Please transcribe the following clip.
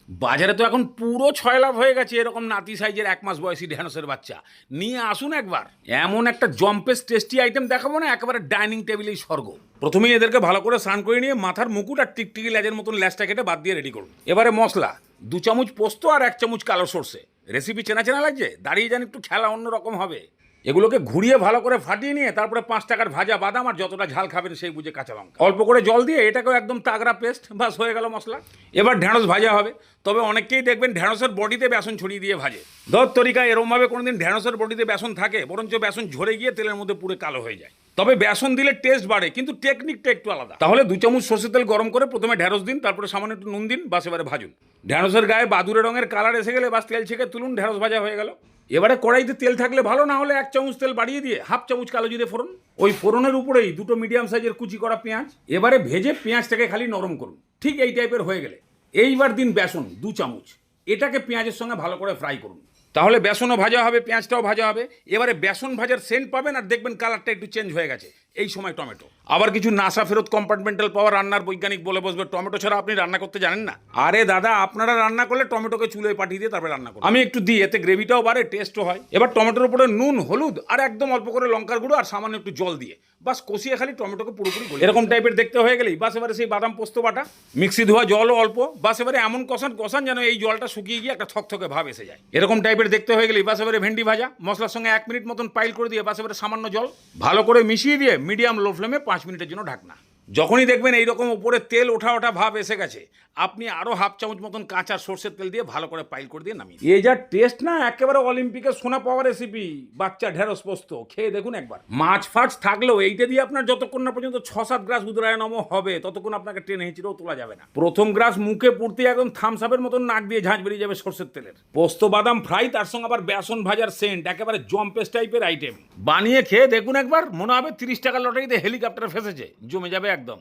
বাজারে তো এখন পুরো 6 লাখ হয়ে গেছে এরকম নাতি সাইজের 1 মাস বয়সী ঢ্যাঁড়সের বাচ্চা। নিয়ে আসুন একবার, এমন একটা জম্পেস টেস্টি আইটেম দেখাবো না, একেবারে ডাইনিং টেবিলেই স্বর্গ। প্রথমেই এদেরকে ভালো করে স্নান করে নিয়ে মাথার মুকুট আর টিকটিকি লেজের মতন ল্যাজটা কেটে বাদ দিয়ে রেডি করুন। এবারে মশলা 2 চামচ পোস্ত আর 1 চামচ কালো সর্ষে। রেসিপি চেনা চেনা লাগছে, দাঁড়িয়ে যান, একটু খেলা অন্যরকম হবে। এগুলোকে ঘুরিয়ে ভালো করে ফাটিয়ে নিয়ে তারপরে 5 টাকার ভাজা বাদাম আর যতটা ঝাল খাবেন সেই বুঝে কাঁচা লঙ্কা, অল্প করে জল দিয়ে এটাকেও একদম তাগড়া পেস্ট, বাস হয়ে গেল মশলা। এবার ঢ্যাঁড়স ভাজা হবে, তবে অনেকেই দেখবেন ঢ্যাঁড়সের বডিতে বেসন ছড়িয়ে দিয়ে ভাজে। ধর তরিকা এরমভাবে কোনোদিন ঢ্যাঁড়সের বডিতে বেসন থাকে, বরঞ্চ বেসন ঝরে গিয়ে তেলের মধ্যে পুরো কালো হয়ে যায়। তবে বেসন দিলে টেস্ট বাড়ে, কিন্তু টেকনিকটা একটু আলাদা। তাহলে 2 চামচ সর্ষের তেল গরম করে প্রথমে ঢ্যাঁড়স দিন, তারপরে সামান্য একটু নুন দিন, বাস এবারে ভাজুন। ঢ্যাঁড়সের গায়ে বাদুড়ে রঙের কালার এসে গেলে বাস তেল ছেঁকে তুলুন, ঢ্যাঁড়স ভাজা হয়ে গেল। এবারে কড়াইতে তেল থাকলে ভালো, না হলে 1 চামচ তেল বাড়িয়ে দিয়ে হাফ চামচ কালো জিরে ফোড়ন, ওই ফোড়নের উপরেই 2টো মিডিয়াম সাইজের কুচি করা পেঁয়াজ। এবারে ভেজে পেঁয়াজটাকে খালি নরম করুন, ঠিক এই টাইপের হয়ে গেলে এইবার দিন বেসন 2 চামচ, এটাকে পেঁয়াজের সঙ্গে ভালো করে ফ্রাই করুন। তাহলে বেসনও ভাজা হবে, পেঁয়াজটাও ভাজা হবে। এবারে বেসন ভাজার সেন্ট পাবেন আর দেখবেন কালারটা একটু চেঞ্জ হয়ে গেছে, এই সময় টমেটো। আবার কিছু নাসা ফেরত কম্পার্টমেন্টাল পাওয়ার রান্নার বৈজ্ঞানিক বলে বসবে টমেটো ছাড়া আপনি রান্না করতে জানেন না। আরে দাদা, আপনারা রান্না করলে টমেটোকে চুলোয় পাঠিয়ে দিয়ে তারপরে রান্না করুন। আমি একটু দিই, এতে গ্রেভিটাও বাড়ে, টেস্টও হয়। এবার টমেটোর উপরে নুন, হলুদ আর একদম অল্প করে লঙ্কার গুঁড়ো আর সামান্য একটু জল দিয়ে বাস কষিয়ে খালি টমেটোকে পুরোপুরি গলিয়ে এরকম টাইপের দেখতে হয়ে গেলেই বাস এবারে সেই বাদাম পোস্ত বাটা, মিক্সি ধোয়া জলও অল্প, বাস এবারে এমন কষান যেন এই জলটা শুকিয়ে গিয়ে একটা থকথকে ভাব এসে যায়। এরকম টাইপের দেখতে হয়ে গেলেই বাস এবারে ভেন্ডি ভাজা মশলার সঙ্গে 1 মিনিট মতন পাইল করে দিয়ে বাস এবারে সামান্য জল ভালো করে মিশিয়ে দিয়ে মিডিয়াম লো ফ্লেমে 5 মিনিটের জন্য ঢাকনা। যখনই দেখবেন এইরকম উপরে তেল ওঠা ভাব এসে গেছে, আপনি আরো হাফ চামচ মতন কাঁচা সর্ষের তেল দিয়ে ভালো করে পাইল করে দিয়ে নামিয়ে। এই যা টেস্ট না, একেবারে অলিম্পিকের সোনা পাওয়া রেসিপি। বাচ্চা ঢেঁড়স পোস্ত খেয়ে দেখুন একবার। মাছ ফাছ থাকলেও এইটা দিয়ে আপনার যতক্ষণ না পর্যন্ত 6-7 গ্রাস উদরায়নম হবে ততক্ষণ আপনাকে টেনে হিঁচড়েও তোলা যাবে না। প্রথম গ্রাস মুখে পুড়তে একদম থামস আপের মতন নাক দিয়ে ঝাঁঝ বেরিয়ে যাবে সর্ষের তেলের। পোস্ত বাদাম ফ্রাই, তার সঙ্গে আবার বেসন ভাজার সেন্ট, একেবারে জম্পেস টাইপের আইটেম। বানিয়ে খেয়ে দেখুন একবার, মনে হবে 30 টাকার লটারিতে হেলিকপ্টার ফেসেছে, জমে যাবে একদম।